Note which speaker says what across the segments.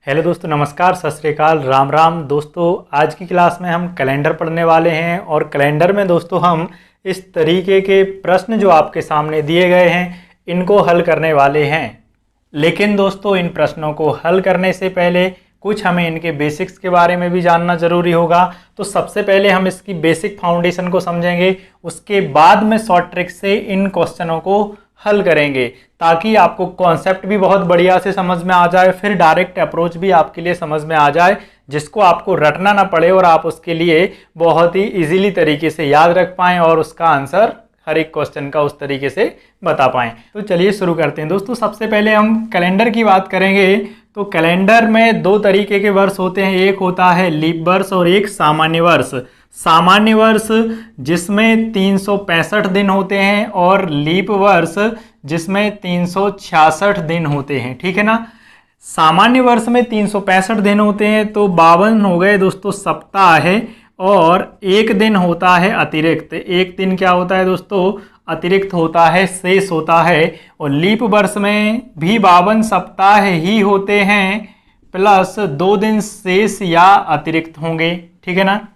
Speaker 1: Hello दोस्तों, नमस्कार, सत श्री अकाल, राम राम। दोस्तों आज की क्लास में हम कैलेंडर पढ़ने वाले हैं और कैलेंडर में दोस्तों हम इस तरीके के प्रश्न जो आपके सामने दिए गए हैं इनको हल करने वाले हैं। लेकिन दोस्तों इन प्रश्नों को हल करने से पहले कुछ हमें इनके बेसिक्स के बारे में भी जानना ज़रूरी होगा। तो सबसे पहले हम इसकी बेसिक फाउंडेशन को समझेंगे, उसके बाद में शॉर्ट ट्रिक से इन क्वेश्चनों को हल करेंगे ताकि आपको कॉन्सेप्ट भी बहुत बढ़िया से समझ में आ जाए, फिर डायरेक्ट अप्रोच भी आपके लिए समझ में आ जाए जिसको आपको रटना ना पड़े और आप उसके लिए बहुत ही इजीली तरीके से याद रख पाएँ और उसका आंसर हर एक क्वेश्चन का उस तरीके से बता पाएँ। तो चलिए शुरू करते हैं दोस्तों। सबसे पहले हम कैलेंडर की बात करेंगे। तो कैलेंडर में दो तरीके के वर्ष होते हैं, एक होता है लीप वर्ष और एक सामान्य वर्ष। सामान्य वर्ष जिसमें 365 दिन होते हैं और लीप वर्ष जिसमें 366 दिन होते हैं, ठीक है ना। सामान्य वर्ष में 365 दिन होते हैं तो 52 हो गए दोस्तों सप्ताह है, और एक दिन होता है अतिरिक्त। एक दिन क्या होता है दोस्तों? अतिरिक्त होता है, शेष होता है। और लीप वर्ष में भी 52 सप्ताह ही होते हैं प्लस 2 दिन शेष या अतिरिक्त होंगे, ठीक है ना।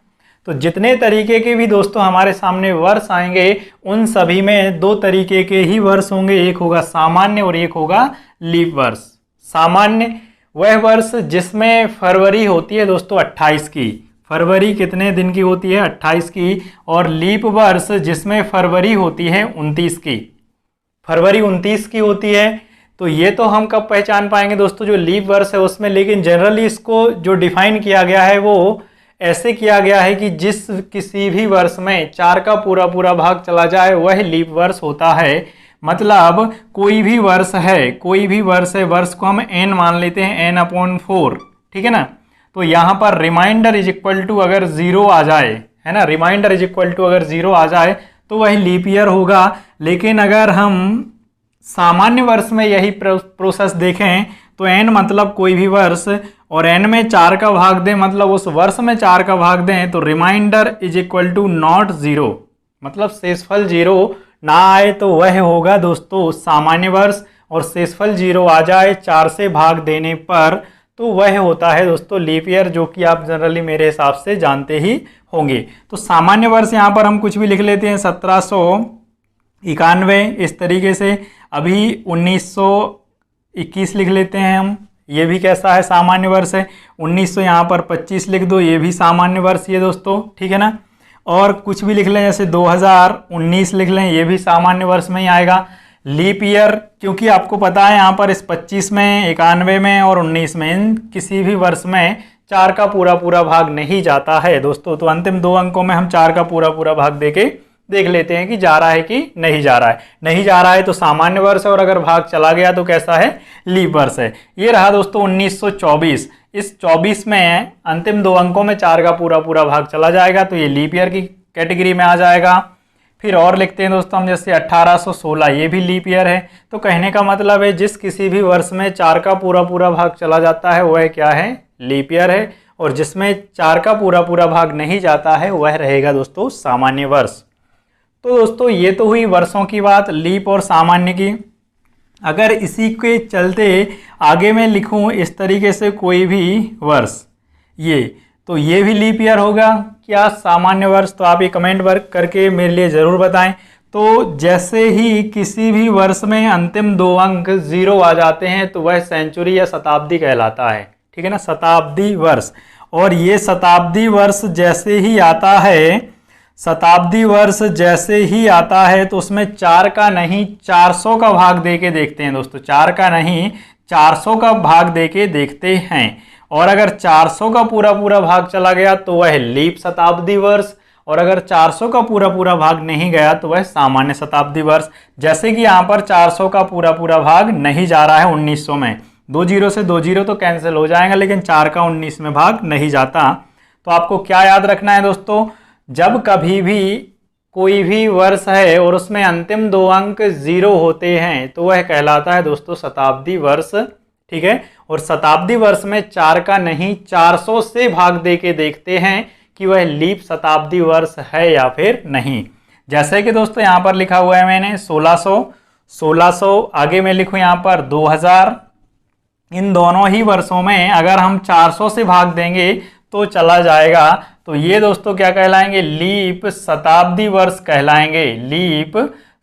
Speaker 1: तो जितने तरीके के भी दोस्तों हमारे सामने वर्ष आएंगे उन सभी में दो तरीके के ही वर्ष होंगे, एक होगा सामान्य और एक होगा लीप वर्ष। सामान्य वह वर्ष जिसमें फरवरी होती है दोस्तों 28 की। फरवरी कितने दिन की होती है? 28 की। और लीप वर्ष जिसमें फरवरी होती है 29 की। फरवरी 29 की होती है। तो ये तो हम कब पहचान पाएंगे दोस्तों जो लीप वर्ष है उसमें, लेकिन जनरली इसको जो डिफाइन किया गया है वो ऐसे किया गया है कि जिस किसी भी वर्ष में 4 का पूरा भाग चला जाए वह लीप वर्ष होता है। मतलब कोई भी वर्ष है, कोई भी वर्ष है, वर्ष को हम n मान लेते हैं, n/4, ठीक है ना। तो यहाँ पर रिमाइंडर इज इक्वल टू अगर 0 आ जाए, है ना, रिमाइंडर इज इक्वल टू अगर 0 आ जाए तो वह लीप ईयर होगा। लेकिन अगर हम सामान्य वर्ष में यही प्रोसेस देखें तो n मतलब कोई भी वर्ष और n में 4 का भाग दें, मतलब उस वर्ष में 4 का भाग दें, तो remainder is equal to not 0, मतलब शेषफल 0 ना आए तो वह होगा दोस्तों सामान्य वर्ष। और शेषफल 0 आ जाए 4 से भाग देने पर तो वह होता है दोस्तों लीप ईयर, जो कि आप जनरली मेरे हिसाब से जानते ही होंगे। तो सामान्य वर्ष यहाँ पर हम कुछ भी लिख लेते हैं, 1791 इस तरीके से। अभी 1921 लिख लेते हैं हम, ये भी कैसा है? सामान्य वर्ष है। 1900 यहाँ पर 25 लिख दो, ये भी सामान्य वर्ष ये दोस्तों, ठीक है ना। और कुछ भी लिख लें, जैसे 2019 लिख लें, ये भी सामान्य वर्ष में ही आएगा। लीप ईयर क्योंकि आपको पता है यहाँ पर इस 25 में, 91 में और 19 में, इन किसी भी वर्ष में 4 का पूरा भाग नहीं जाता है दोस्तों। तो अंतिम 2 अंकों में हम 4 का पूरा भाग देके देख लेते हैं कि जा रहा है कि नहीं जा रहा है। नहीं जा रहा है तो सामान्य वर्ष है, और अगर भाग चला गया तो कैसा है? लीप वर्ष है। ये रहा दोस्तों 1924। इस 24 में अंतिम 2 अंकों में 4 का पूरा भाग चला जाएगा तो ये लीप ईयर की कैटेगरी में आ जाएगा। फिर और लिखते हैं दोस्तों हम, जैसे 1816, ये भी लीप ईयर है। तो कहने का मतलब है जिस किसी भी वर्ष में 4 का पूरा भाग चला जाता है वह क्या है? लीप ईयर है। और जिसमें 4 का पूरा भाग नहीं जाता है वह रहेगा दोस्तों सामान्य वर्ष। तो दोस्तों ये तो हुई वर्षों की बात, लीप और सामान्य की। अगर इसी के चलते आगे मैं लिखूं इस तरीके से कोई भी वर्ष, तो ये भी लीप ईयर होगा क्या सामान्य वर्ष? तो आप ये कमेंट वर्क करके मेरे लिए ज़रूर बताएं। तो जैसे ही किसी भी वर्ष में अंतिम 2 अंक 0 आ जाते हैं तो वह सेंचुरी या शताब्दी कहलाता है, ठीक है ना, शताब्दी वर्ष। और ये शताब्दी वर्ष जैसे ही आता है, शताब्दी वर्ष जैसे ही आता है तो उसमें 4 का नहीं 400 का भाग देके देखते हैं दोस्तों। 4 का नहीं 400 का भाग देके देखते हैं। और अगर 400 का पूरा भाग चला गया तो वह लीप शताब्दी वर्ष, और अगर 400 का पूरा भाग नहीं गया तो वह सामान्य शताब्दी वर्ष। जैसे कि यहाँ पर 400 का पूरा भाग नहीं जा रहा है 1900 में, 2 0 से 2 0 तो कैंसिल हो जाएगा, लेकिन 4 का 19 में भाग नहीं जाता। तो आपको क्या याद रखना है दोस्तों? जब कभी भी कोई भी वर्ष है और उसमें अंतिम 2 अंक 0 होते हैं तो वह कहलाता है दोस्तों शताब्दी वर्ष, ठीक है। और शताब्दी वर्ष में 4 का नहीं 400 से भाग दे के देखते हैं कि वह लीप शताब्दी वर्ष है या फिर नहीं। जैसे कि दोस्तों यहाँ पर लिखा हुआ है मैंने 1600, आगे मैं लिखूँ यहाँ पर 2000, इन दोनों ही वर्षों में अगर हम 400 से भाग देंगे तो चला जाएगा। तो ये दोस्तों क्या कहलाएंगे, लीप शताब्दी वर्ष कहलाएंगे, लीप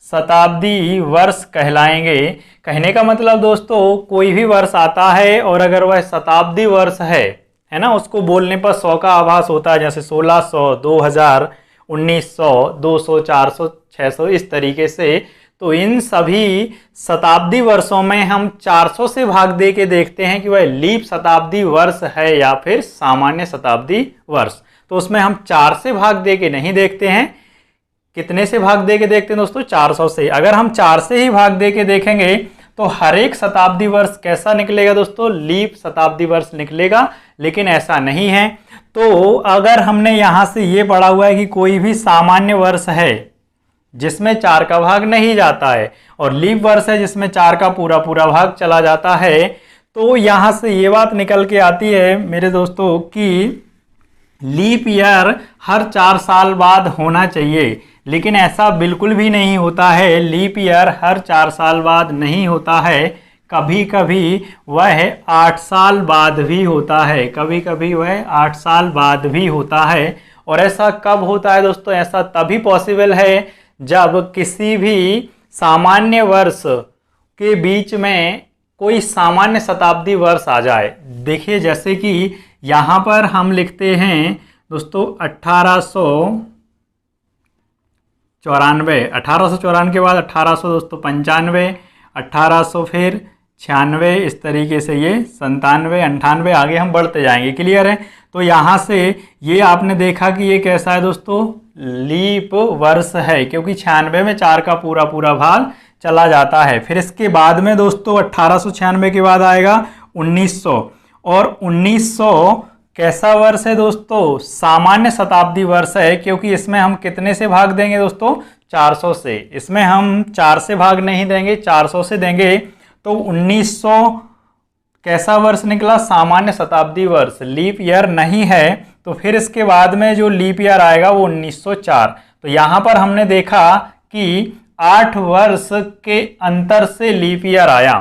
Speaker 1: शताब्दी वर्ष कहलाएंगे। कहने का मतलब दोस्तों कोई भी वर्ष आता है और अगर वह शताब्दी वर्ष है ना, उसको बोलने पर 100 का आभास होता है, जैसे 1600, 2000, 1900, 200, 400, 600 इस तरीके से। तो इन सभी शताब्दी वर्षों में हम 400 से भाग दे के देखते हैं कि वह लीप शताब्दी वर्ष है या फिर सामान्य शताब्दी वर्ष। तो उसमें हम 4 से भाग दे के नहीं देखते हैं, कितने से भाग दे के देखते हैं दोस्तों, 400 से। अगर हम 4 से ही भाग दे के देखेंगे तो हर एक शताब्दी वर्ष कैसा निकलेगा दोस्तों, लीप शताब्दी वर्ष निकलेगा, लेकिन ऐसा नहीं है। तो अगर हमने यहां से ये पढ़ा हुआ है कि कोई भी सामान्य वर्ष है जिसमें 4 का भाग नहीं जाता है और लीप वर्ष है जिसमें 4 का पूरा पूरा भाग चला जाता है, तो यहां से ये बात निकल के आती है मेरे दोस्तों कि लीप ईयर हर 4 साल बाद होना चाहिए, लेकिन ऐसा बिल्कुल भी नहीं होता है। लीप ईयर हर 4 साल बाद नहीं होता है, कभी कभी वह 8 साल बाद भी होता है, कभी कभी वह 8 साल बाद भी होता है। और ऐसा कब होता है दोस्तों, ऐसा तभी पॉसिबल है जब किसी भी सामान्य वर्ष के बीच में कोई सामान्य शताब्दी वर्ष आ जाए। देखिए जैसे कि यहाँ पर हम लिखते हैं दोस्तों 1894 के बाद 1800 दोस्तों 95, 1800 फिर 96, इस तरीके से ये 97, 98 आगे हम बढ़ते जाएंगे। क्लियर है। तो यहाँ से ये आपने देखा कि ये कैसा है दोस्तों, लीप वर्ष है, क्योंकि 96 में 4 का पूरा पूरा भाग चला जाता है। फिर इसके बाद में दोस्तों 1896 के बाद आएगा 1900, और 1900 कैसा वर्ष है दोस्तों, सामान्य शताब्दी वर्ष है, क्योंकि इसमें हम कितने से भाग देंगे दोस्तों, 400 से। इसमें हम 4 से भाग नहीं देंगे, 400 से देंगे। तो 1900 कैसा वर्ष निकला, सामान्य शताब्दी वर्ष, लीप ईयर नहीं है। तो फिर इसके बाद में जो लीप ईयर आएगा वो 1904। तो यहाँ पर हमने देखा कि 8 वर्ष के अंतर से लीप ईयर आया।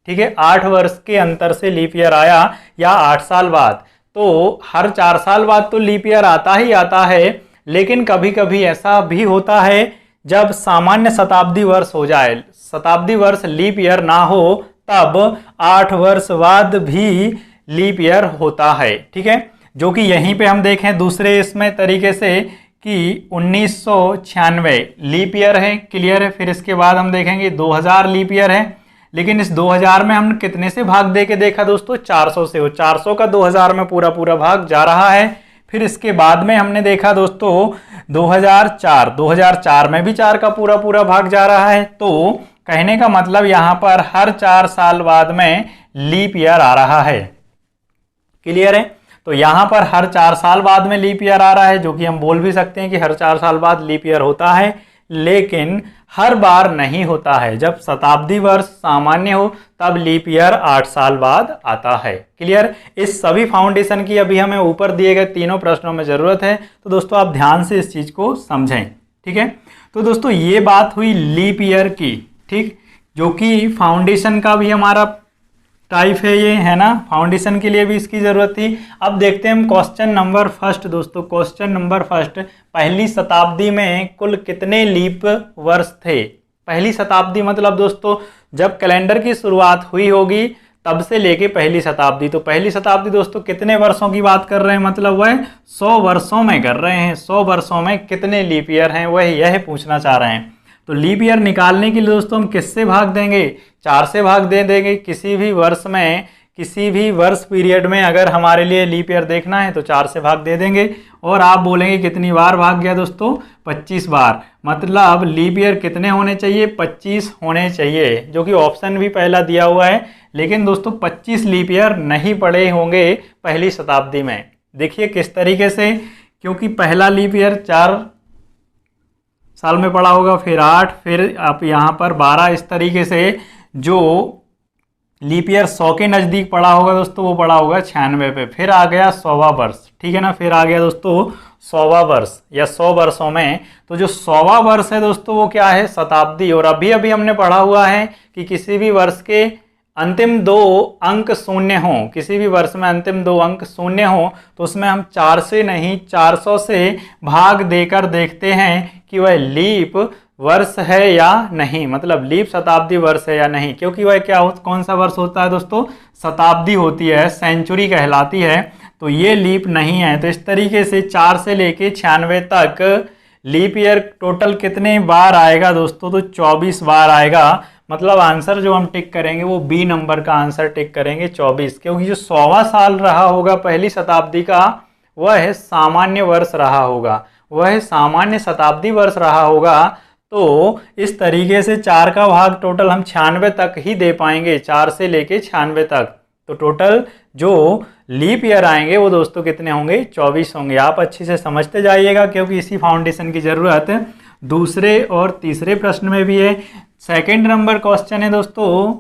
Speaker 1: ठीक है, 8 वर्ष के अंतर से लीप ईयर आया, या 8 साल बाद। तो हर 4 साल बाद तो लीप ईयर आता ही आता है, लेकिन कभी कभी ऐसा भी होता है जब सामान्य शताब्दी वर्ष हो जाए, शताब्दी वर्ष लीप ईयर ना हो, तब 8 वर्ष बाद भी लीप ईयर होता है। ठीक है, जो कि यहीं पे हम देखें दूसरे इसमें तरीके से कि 1996 लीप ईयर है। क्लियर है। फिर इसके बाद हम देखेंगे 2000 लीप ईयर है, लेकिन इस 2000 में हमने कितने से भाग दे के देखा दोस्तों, 400 से। वो 400 का 2000 में पूरा पूरा भाग जा रहा है। फिर इसके बाद में हमने देखा दोस्तों 2004 में भी 4 का पूरा पूरा भाग जा रहा है। तो कहने का मतलब यहाँ पर हर 4 साल बाद में लीप ईयर आ रहा है। क्लियर है। तो यहाँ पर हर 4 साल बाद में लीप ईयर आ रहा है, जो कि हम बोल भी सकते हैं कि हर 4 साल बाद लीप ईयर होता है, लेकिन हर बार नहीं होता है। जब शताब्दी वर्ष सामान्य हो तब लीप ईयर 8 साल बाद आता है। क्लियर। इस सभी फाउंडेशन की अभी हमें ऊपर दिए गए तीनों प्रश्नों में ज़रूरत है, तो दोस्तों आप ध्यान से इस चीज़ को समझें। ठीक है। तो दोस्तों ये बात हुई लीप ईयर की, ठीक, जो कि फाउंडेशन का भी हमारा टाइप है ये, है ना, फाउंडेशन के लिए भी इसकी ज़रूरत थी। अब देखते हैं हम क्वेश्चन नंबर फर्स्ट। दोस्तों क्वेश्चन नंबर फर्स्ट, पहली शताब्दी में कुल कितने लीप वर्ष थे। पहली शताब्दी मतलब दोस्तों जब कैलेंडर की शुरुआत हुई होगी तब से लेके पहली शताब्दी। तो पहली शताब्दी दोस्तों कितने वर्षों की बात कर रहे हैं, मतलब वह 100 वर्षों में कर रहे हैं। 100 वर्षों में कितने लीप ईयर हैं, वह यह पूछना चाह रहे हैं। तो लीप ईयर निकालने के लिए दोस्तों हम किससे भाग देंगे, 4 से भाग दे देंगे। किसी भी वर्ष में, किसी भी वर्ष पीरियड में अगर हमारे लिए लीप ईयर देखना है तो 4 से भाग दे देंगे। और आप बोलेंगे कितनी बार भाग गया दोस्तों, 25 बार। मतलब लीप ईयर कितने होने चाहिए, 25 होने चाहिए, जो कि ऑप्शन भी पहला दिया हुआ है। लेकिन दोस्तों 25 लीप ईयर नहीं पड़े होंगे पहली शताब्दी में। देखिए किस तरीके से, क्योंकि पहला लीप ईयर 4 साल में पड़ा होगा, फिर 8, फिर आप यहाँ पर 12, इस तरीके से जो लीप ईयर 100 के नज़दीक पड़ा होगा दोस्तों वो पड़ा होगा 96 पे। फिर आ गया 100वां वर्ष, ठीक है ना, फिर आ गया दोस्तों 100वां वर्ष या 100 वर्षों में। तो जो 100वां वर्ष है दोस्तों वो क्या है, शताब्दी। और अभी अभी हमने पढ़ा हुआ है कि किसी भी वर्ष के अंतिम 2 अंक शून्य हो, किसी भी वर्ष में अंतिम 2 अंक शून्य हो, तो उसमें हम 4 से नहीं 400 से भाग देकर देखते हैं कि वह लीप वर्ष है या नहीं, मतलब लीप शताब्दी वर्ष है या नहीं। क्योंकि वह कौन सा वर्ष होता है दोस्तों, शताब्दी होती है, सेंचुरी कहलाती है, तो ये लीप नहीं है। तो इस तरीके से 4 से लेके 96 तक लीप ईयर टोटल कितने बार आएगा दोस्तों, तो 24 बार आएगा। मतलब आंसर जो हम टिक करेंगे वो बी नंबर का आंसर टिक करेंगे 24, क्योंकि जो 100वां साल रहा होगा पहली शताब्दी का वह सामान्य वर्ष रहा होगा, वह सामान्य शताब्दी वर्ष रहा होगा। तो इस तरीके से 4 का भाग टोटल हम 96 तक ही दे पाएंगे, 4 से लेके 96 तक। तो टोटल जो लीप ईयर आएंगे वो दोस्तों कितने होंगे, 24 होंगे। आप अच्छे से समझते जाइएगा, क्योंकि इसी फाउंडेशन की ज़रूरत दूसरे और तीसरे प्रश्न में भी है। सेकंड नंबर क्वेश्चन है दोस्तों,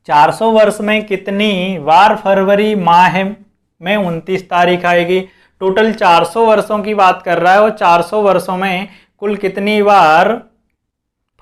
Speaker 1: 400 वर्ष में कितनी बार फरवरी माह में 29 तारीख आएगी। टोटल 400 वर्षों की बात कर रहा है, और 400 वर्षों में कुल कितनी बार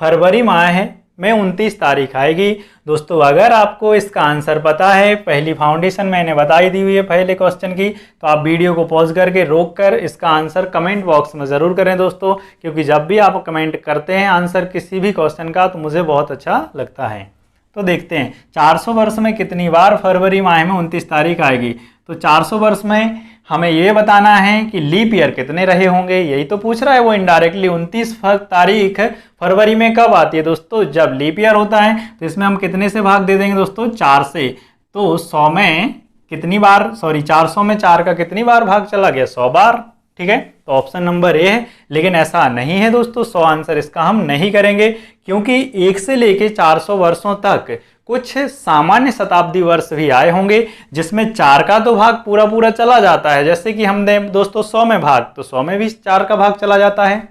Speaker 1: फरवरी माह में 29 तारीख आएगी। दोस्तों अगर आपको इसका आंसर पता है, पहली फाउंडेशन मैंने बताई दी हुई है पहले क्वेश्चन की, तो आप वीडियो को पॉज करके रोक कर इसका आंसर कमेंट बॉक्स में ज़रूर करें दोस्तों, क्योंकि जब भी आप कमेंट करते हैं आंसर किसी भी क्वेश्चन का तो मुझे बहुत अच्छा लगता है। तो देखते हैं 400 वर्ष में कितनी बार फरवरी माह में 29 तारीख आएगी। तो 400 वर्ष में हमें ये बताना है कि लीप ईयर कितने रहे होंगे, यही तो पूछ रहा है वो इनडायरेक्टली। 29 तारीख फरवरी में कब आती है दोस्तों, जब लीप ईयर होता है। तो इसमें हम कितने से भाग दे देंगे दोस्तों, 4 से। तो 100 में कितनी बार, 400 में 4 का कितनी बार भाग चला गया, 100 बार। ठीक है, तो ऑप्शन नंबर ए है। लेकिन ऐसा नहीं है दोस्तों, 100 आंसर इसका हम नहीं करेंगे, क्योंकि 1 से लेके 400 वर्षों तक कुछ सामान्य शताब्दी वर्ष भी आए होंगे, जिसमें 4 का तो भाग पूरा पूरा चला जाता है। जैसे कि हम दें दोस्तों 100 में भाग, तो 100 में भी 4 का भाग चला जाता है,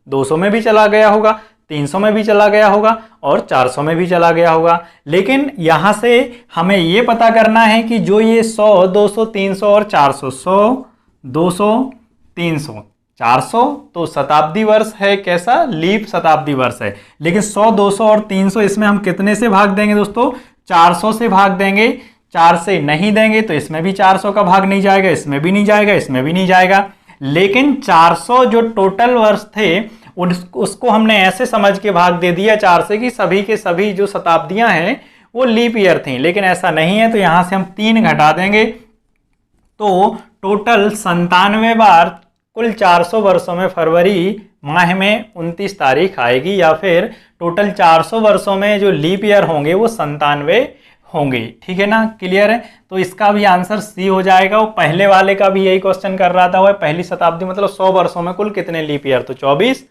Speaker 1: 200 में भी चला गया होगा, 300 में भी चला गया होगा, और 400 में भी चला गया होगा। लेकिन यहाँ से हमें ये पता करना है कि जो ये 100, 200, 300 और 400, 100, 200, 300, 400 तो शताब्दी वर्ष है, कैसा, लीप शताब्दी वर्ष है। लेकिन 100, 200 और 300 इसमें हम कितने से भाग देंगे दोस्तों, 400 से भाग देंगे। 4 से नहीं देंगे तो इसमें भी 400 का भाग नहीं जाएगा, इसमें भी नहीं जाएगा, इसमें भी नहीं जाएगा। लेकिन 400 जो टोटल वर्ष थे उसको हमने ऐसे समझ के भाग दे दिया 4 से कि सभी के सभी जो शताब्दियां हैं वो लीप ईयर थी। लेकिन ऐसा नहीं है, तो यहां से हम 3 घटा देंगे, तो टोटल 97 बार कुल 400 वर्षों में फरवरी माह में 29 तारीख आएगी, या फिर टोटल 400 वर्षों में जो लीप ईयर होंगे वो 97 होंगे। ठीक है ना, क्लियर है। तो इसका भी आंसर सी हो जाएगा। वो पहले वाले का भी यही क्वेश्चन कर रहा था, वह पहली शताब्दी मतलब 100 वर्षों में कुल कितने लीप ईयर, तो 24,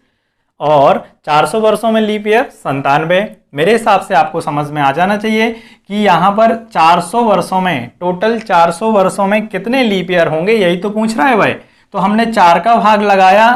Speaker 1: और 400 वर्षों में लीप ईयर 97। मेरे हिसाब से आपको समझ में आ जाना चाहिए कि यहाँ पर 400 वर्षों में, टोटल 400 वर्षों में कितने लीप ईयर होंगे, यही तो पूछ रहा है भाई। तो हमने 4 का भाग लगाया,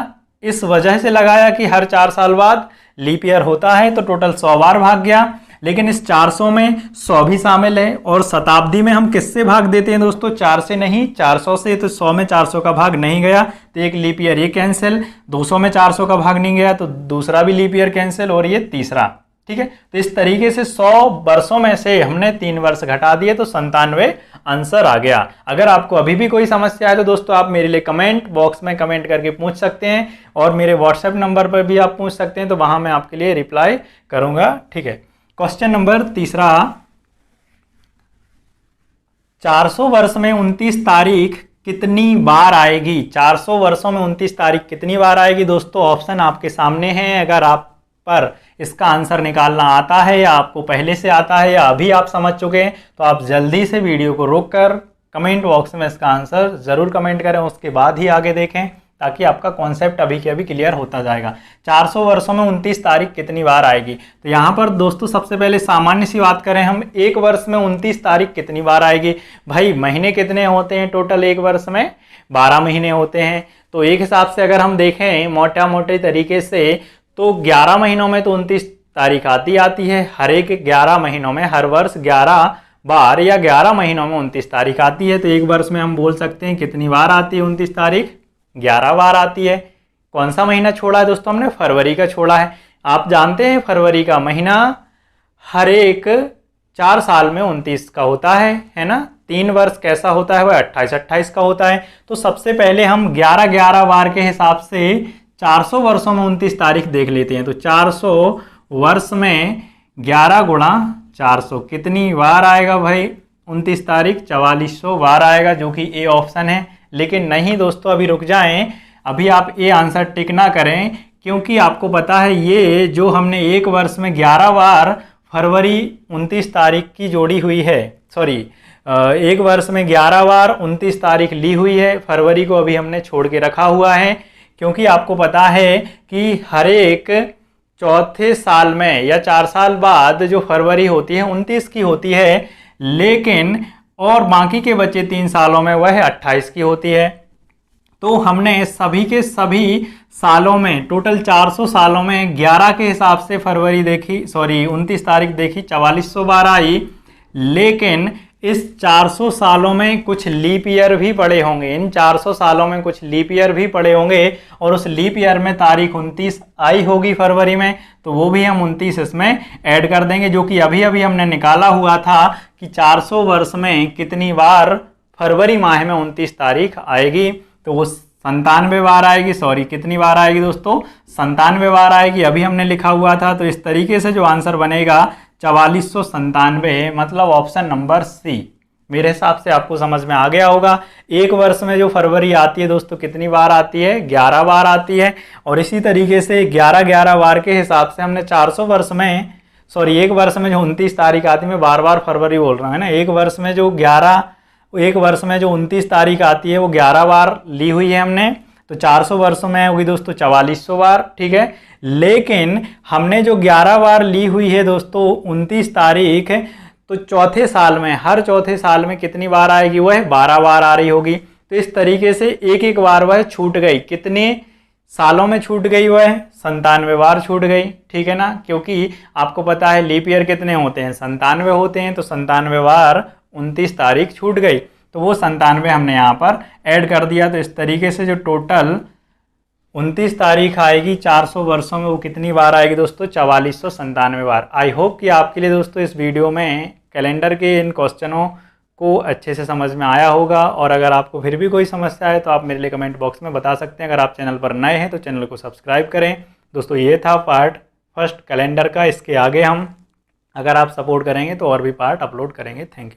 Speaker 1: इस वजह से लगाया कि हर 4 साल बाद लीप ईयर होता है, तो टोटल 100 बार भाग गया। लेकिन इस 400 में 100 भी शामिल है, और शताब्दी में हम किससे भाग देते हैं दोस्तों, 4 से नहीं 400 से। तो 100 में 400 का भाग नहीं गया, तो एक लीप ईयर ये कैंसिल। 200 में 400 का भाग नहीं गया, तो दूसरा भी लीप ईयर कैंसिल, और ये तीसरा। ठीक है, तो इस तरीके से 100 वर्षों में से हमने 3 वर्ष घटा दिए, तो 97 आंसर आ गया। अगर आपको अभी भी कोई समस्या है तो दोस्तों आप मेरे लिए कमेंट बॉक्स में कमेंट करके पूछ सकते हैं, और मेरे व्हाट्सएप नंबर पर भी आप पूछ सकते हैं, तो वहां मैं आपके लिए रिप्लाई करूंगा। ठीक है, क्वेश्चन नंबर तीसरा, 400 वर्ष में 29 तारीख कितनी बार आएगी। 400 वर्षों में 29 तारीख कितनी बार आएगी दोस्तों, ऑप्शन आपके सामने हैं। अगर आप पर इसका आंसर निकालना आता है, या आपको पहले से आता है, या अभी आप समझ चुके हैं, तो आप जल्दी से वीडियो को रोककर कमेंट बॉक्स में इसका आंसर ज़रूर कमेंट करें, उसके बाद ही आगे देखें, ताकि आपका कॉन्सेप्ट अभी के अभी क्लियर होता जाएगा। 400 वर्षों में 29 तारीख कितनी बार आएगी। तो यहाँ पर दोस्तों सबसे पहले सामान्य सी बात करें हम, एक वर्ष में 29 तारीख कितनी बार आएगी। भाई महीने कितने होते हैं टोटल, एक वर्ष में 12 महीने होते हैं। तो एक हिसाब से अगर हम देखें मोटा मोटे तरीके से, तो 11 महीनों में तो 29 तारीख आती है। हर एक 11 महीनों में, हर वर्ष 11 बार या 11 महीनों में 29 तारीख आती है। तो एक वर्ष में हम बोल सकते हैं कितनी बार आती है 29 तारीख, 11 बार आती है। कौन सा महीना छोड़ा है दोस्तों हमने, फरवरी का छोड़ा है। आप जानते हैं फरवरी का महीना हर एक 4 साल में 29 का होता है ना। 3 वर्ष कैसा होता है, वह 28-28 का होता है। तो सबसे पहले हम 11-11 वार के हिसाब से 400 वर्षों में 29 तारीख देख लेते हैं। तो 400 वर्ष में 11 गुणा 400 कितनी बार आएगा भाई 29 तारीख, 4400 बार आएगा, जो कि ए ऑप्शन है। लेकिन नहीं दोस्तों, अभी रुक जाएं, अभी आप ये आंसर टिक ना करें, क्योंकि आपको पता है ये जो हमने एक वर्ष में 11 बार फरवरी 29 तारीख की जोड़ी हुई है, सॉरी एक वर्ष में 11 बार 29 तारीख ली हुई है, फरवरी को अभी हमने छोड़ के रखा हुआ है। क्योंकि आपको पता है कि हर एक चौथे साल में या 4 साल बाद जो फरवरी होती है 29 की होती है, लेकिन और बाकी के बचे 3 सालों में वह 28 की होती है। तो हमने सभी के सभी सालों में टोटल 400 सालों में 11 के हिसाब से फरवरी देखी, सॉरी 29 तारीख देखी, 4400 बार आई। लेकिन इस 400 सालों में कुछ लीप ईयर भी पड़े होंगे, इन 400 सालों में कुछ लीप ईयर भी पड़े होंगे, और उस लीप ईयर में तारीख 29 आई होगी फरवरी में, तो वो भी हम 29 इसमें ऐड कर देंगे, जो कि अभी अभी हमने निकाला हुआ था कि 400 वर्ष में कितनी बार फरवरी माह में 29 तारीख आएगी। तो वो 97 बार आएगी, सॉरी कितनी बार आएगी दोस्तों, 97 बार आएगी, अभी हमने लिखा हुआ था। तो इस तरीके से जो आंसर बनेगा 4497, मतलब ऑप्शन नंबर सी। मेरे हिसाब से आपको समझ में आ गया होगा। एक वर्ष में जो फरवरी आती है दोस्तों कितनी बार आती है, 11 बार आती है। और इसी तरीके से 11-11 बार के हिसाब से हमने 400 वर्ष में, सॉरी एक वर्ष में जो 29 तारीख आती है, मैं बार बार फरवरी बोल रहा हूँ ना, एक वर्ष में जो 29 तारीख आती है वो 11 बार ली हुई है हमने। तो 400 वर्षों में होगी दोस्तों 4400 बार, ठीक है। लेकिन हमने जो 11 बार ली हुई है दोस्तों 29 तारीख, तो चौथे साल में, हर चौथे साल में कितनी बार आएगी, वह 12 बार आ रही होगी। तो इस तरीके से एक एक बार वह छूट गई, कितने सालों में छूट गई, वह 97 बार छूट गई, ठीक है ना। क्योंकि आपको पता है लीप ईयर कितने होते हैं, 97 होते हैं। तो 97 बार 29 तारीख छूट गई, तो वो 97 हमने यहाँ पर ऐड कर दिया। तो इस तरीके से जो टोटल 29 तारीख आएगी 400 वर्षों में, वो कितनी बार आएगी दोस्तों, 4497 बार। आई होप कि आपके लिए दोस्तों इस वीडियो में कैलेंडर के इन क्वेश्चनों को अच्छे से समझ में आया होगा। और अगर आपको फिर भी कोई समस्या है तो आप मेरे लिए कमेंट बॉक्स में बता सकते हैं। अगर आप चैनल पर नए हैं तो चैनल को सब्सक्राइब करें। दोस्तों ये था पार्ट फर्स्ट कैलेंडर का। इसके आगे हम, अगर आप सपोर्ट करेंगे तो और भी पार्ट अपलोड करेंगे। Thank you.